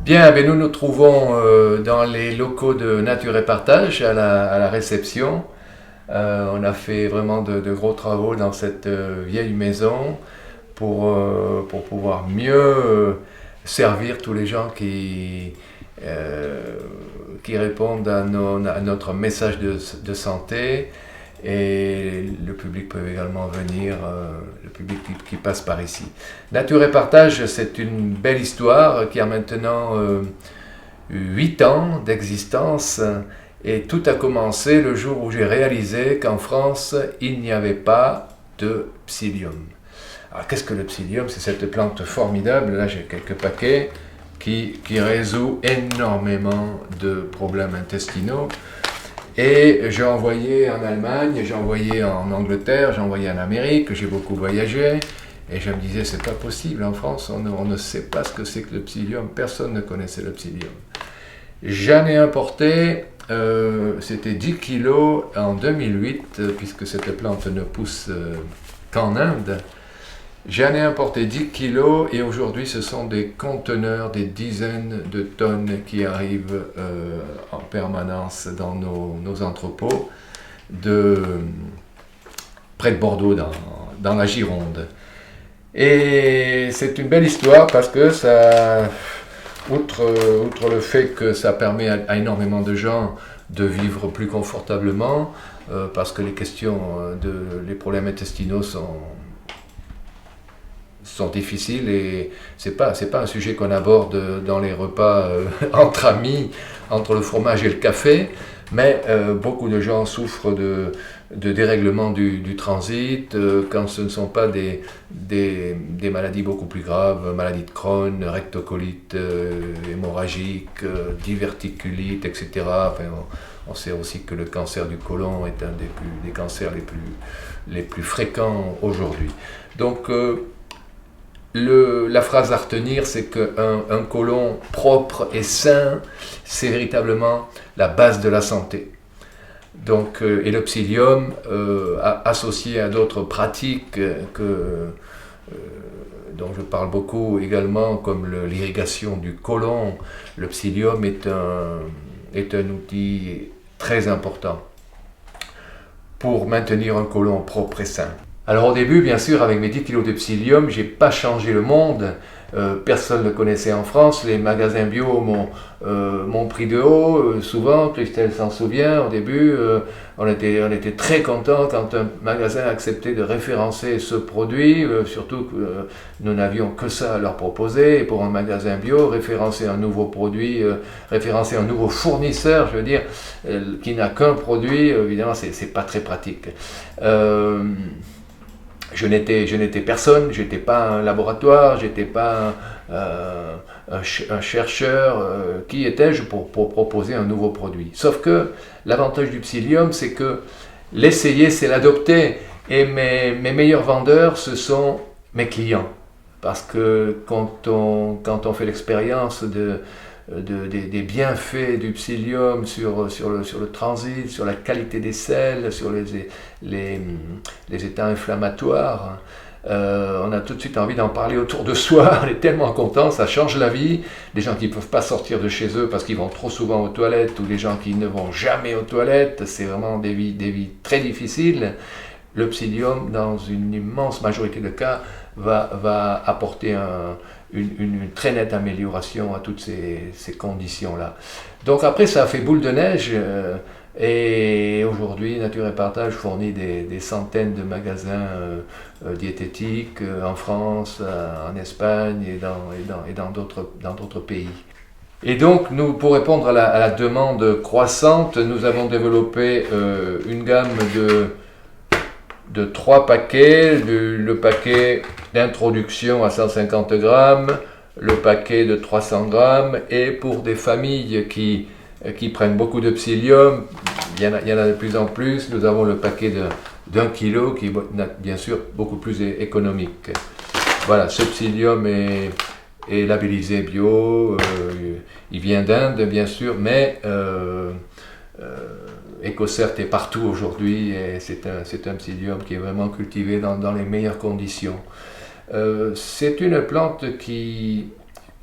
Bien, ben nous nous trouvons dans les locaux de Nature et Partage à la réception. On a fait vraiment de gros travaux dans cette vieille maison pour pouvoir mieux servir tous les gens qui répondent à notre message de santé. Et le public peut également venir, le public qui passe par ici. Nature et Partage, c'est une belle histoire qui a maintenant 8 ans d'existence. Et tout a commencé le jour où j'ai réalisé qu'en France, il n'y avait pas de psyllium. Alors qu'est-ce que le psyllium? C'est cette plante formidable, là j'ai quelques paquets, qui résout énormément de problèmes intestinaux. Et j'ai envoyé en Allemagne, j'ai envoyé en Angleterre, j'ai envoyé en Amérique, j'ai beaucoup voyagé. Et je me disais, c'est pas possible, en France, on ne sait pas ce que c'est que le psyllium, personne ne connaissait le psyllium. J'en ai importé, c'était 10 kilos en 2008, puisque cette plante ne pousse qu'en Inde. J'en ai importé 10 kilos et aujourd'hui ce sont des conteneurs, des dizaines de tonnes qui arrivent en permanence dans nos entrepôts près de Bordeaux, dans la Gironde. Et c'est une belle histoire parce que ça, outre le fait que ça permet à énormément de gens de vivre plus confortablement, parce que les problèmes intestinaux sont difficiles et c'est pas un sujet qu'on aborde dans les repas entre amis, entre le fromage et le café, mais beaucoup de gens souffrent de dérèglement du transit quand ce ne sont pas des maladies beaucoup plus graves, maladie de Crohn, rectocolite hémorragique, diverticulite, etc. Enfin, on sait aussi que le cancer du côlon est un des cancers les plus fréquents aujourd'hui. Donc la phrase à retenir, c'est qu'un côlon propre et sain, c'est véritablement la base de la santé. Donc, et le psyllium, associé à d'autres pratiques dont je parle beaucoup également, comme l'irrigation du côlon, le psyllium est un outil très important pour maintenir un côlon propre et sain. Alors au début, bien sûr, avec mes 10 kilos de psyllium, j'ai pas changé le monde. Personne ne le connaissait en France. Les magasins bio m'ont pris de haut. Souvent, Christelle s'en souvient, au début, on était très contents quand un magasin acceptait de référencer ce produit, surtout que nous n'avions que ça à leur proposer. Et pour un magasin bio, référencer un nouveau produit, référencer un nouveau fournisseur, je veux dire, qui n'a qu'un produit, évidemment, c'est pas très pratique. Je n'étais personne, j'étais pas un laboratoire, j'étais pas un chercheur. Qui étais-je pour proposer un nouveau produit? Sauf que l'avantage du psyllium, c'est que l'essayer, c'est l'adopter. Et mes meilleurs vendeurs, ce sont mes clients. Parce que quand on fait l'expérience des bienfaits du psyllium sur le transit, sur la qualité des selles, sur les états inflammatoires, on a tout de suite envie d'en parler autour de soi. On est tellement content, ça change la vie. Des gens qui ne peuvent pas sortir de chez eux parce qu'ils vont trop souvent aux toilettes, ou des gens qui ne vont jamais aux toilettes, c'est vraiment des vies très difficiles. Le psyllium, dans une immense majorité de cas, va apporter une très nette amélioration à toutes ces conditions-là. Donc après, ça a fait boule de neige, et aujourd'hui, Nature et Partage fournit des centaines de magasins diététiques en France, en Espagne et dans d'autres pays. Et donc, pour répondre à la demande croissante, nous avons développé une gamme de 3 paquets, le paquet d'introduction à 150 grammes, le paquet de 300 grammes, et pour des familles qui prennent beaucoup de psyllium, il y en a de plus en plus, nous avons le paquet d'1 kilo qui est bien sûr beaucoup plus économique. Voilà, ce psyllium est labellisé bio, il vient d'Inde bien sûr, mais EcoCert est partout aujourd'hui et c'est un psyllium qui est vraiment cultivé dans les meilleures conditions. C'est une plante qui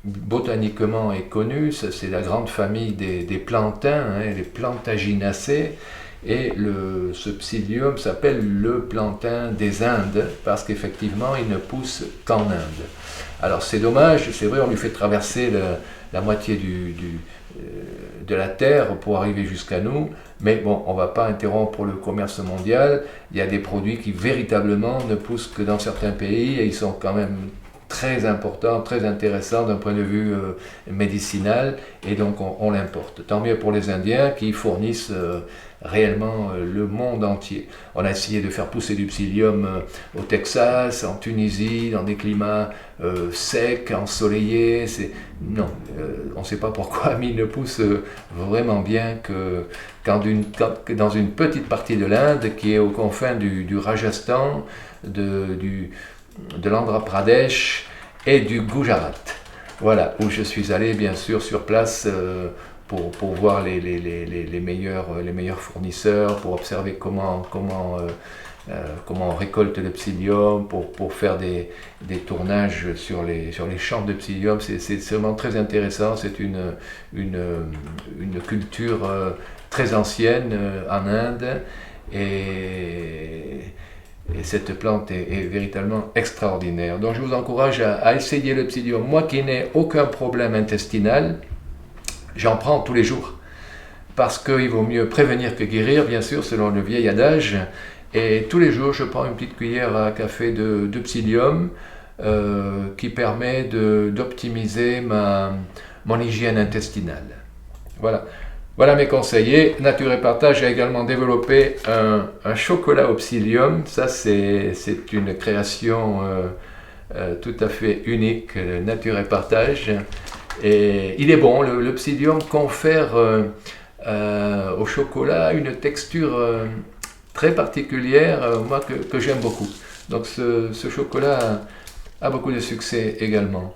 botaniquement est connu, c'est la grande famille des plantains, hein, les Plantaginacées, et ce psyllium s'appelle le plantain des Indes, parce qu'effectivement il ne pousse qu'en Inde. Alors c'est dommage, c'est vrai, on lui fait traverser la moitié de la Terre pour arriver jusqu'à nous, mais bon, on ne va pas interrompre le commerce mondial. Il y a des produits qui véritablement ne poussent que dans certains pays, et ils sont quand même très important, très intéressant d'un point de vue médicinal, et donc on l'importe. Tant mieux pour les Indiens qui fournissent réellement le monde entier. On a essayé de faire pousser du psyllium au Texas, en Tunisie, dans des climats secs, ensoleillés. Non, on ne sait pas pourquoi, mais il ne pousse vraiment bien que dans une petite partie de l'Inde qui est aux confins du Rajasthan, de l'Andhra Pradesh et du Gujarat. Voilà, où je suis allé bien sûr sur place pour voir les meilleurs fournisseurs, pour observer comment on récolte le psyllium, pour faire des tournages sur les champs de psyllium. C'est vraiment très intéressant, c'est une culture très ancienne en Inde, et cette plante est véritablement extraordinaire. Donc je vous encourage à essayer le psyllium. Moi qui n'ai aucun problème intestinal, j'en prends tous les jours. Parce qu'il vaut mieux prévenir que guérir, bien sûr, selon le vieil adage. Et tous les jours, je prends une petite cuillère à café de psyllium qui permet d'optimiser mon hygiène intestinale. Voilà. Voilà mes conseillers. Nature et Partage a également développé un chocolat au psyllium. Ça, c'est une création tout à fait unique, Nature et Partage. Et il est bon, le psyllium confère au chocolat une texture très particulière, moi que j'aime beaucoup. Donc ce chocolat a beaucoup de succès également.